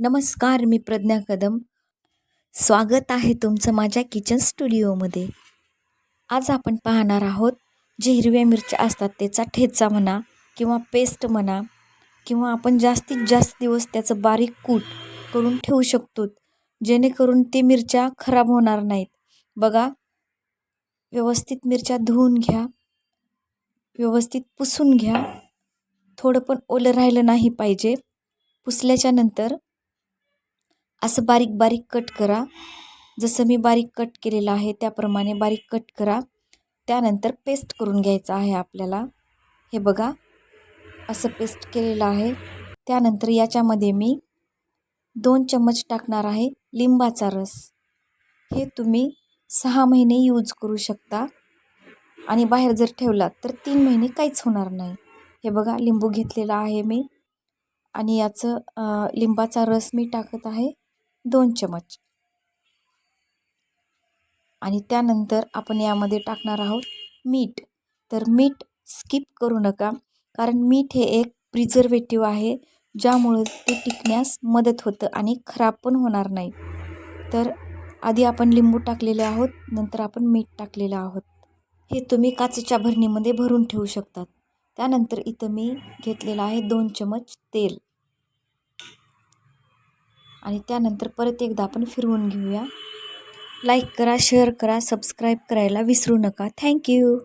नमस्कार, मी प्रज्ञा कदम. स्वागत आहे तुमचं माझ्या किचन स्टुडिओमध्ये. आज आपण पाहणार आहोत जे हिरव्या मिरच्या असतात त्याचा ठेचा म्हणा किंवा पेस्ट म्हणा किंवा आपण जास्तीत जास्त दिवस त्याचं बारीक कूट करून ठेवू शकतो, जेणेकरून ते मिरच्या खराब होणार नाहीत. बघा, व्यवस्थित मिरच्या धुवून घ्या, व्यवस्थित पुसून घ्या. थोडं पण ओलं राहिलं नाही पाहिजे. पुसल्याच्या नंतर असं बारीक बारीक कट करा. जसं मी बारीक कट केलेलं आहे त्याप्रमाणे बारीक कट करा. त्यानंतर पेस्ट करून घ्यायचं आहे आपल्याला. हे बघा, असं पेस्ट केलेलं आहे. त्यानंतर याच्यामध्ये मी 2 चम्मच टाकणार आहे लिंबाचा रस. हे तुम्ही 6 महिने यूज करू शकता आणि बाहेर जर ठेवलात तर 3 महिने काहीच होणार नाही. हे बघा, लिंबू घेतलेला आहे मी आणि याचं लिंबाचा रस मी टाकत आहे 2 चमच. आणि त्यानंतर आपण यामध्ये टाकणार आहोत मीठ. तर मीठ स्किप करू नका, कारण मीठ हे एक प्रिझर्वेटिव्ह आहे, ज्यामुळे ते टिकण्यास मदत होतं आणि खराब पण होणार नाही. तर आधी आपण लिंबू टाकलेले आहोत, नंतर आपण मीठ टाकलेलं आहोत. हे तुम्ही काचेच्या भरणीमध्ये भरून ठेवू शकतात. त्यानंतर इथं मी घेतलेलं आहे 2 चमच तेल आणि त्यानंतर परत एकदा आपण फिरवून घेऊया. लाईक करा, शेअर करा, सबस्क्राईब करायला विसरू नका. थँक्यू.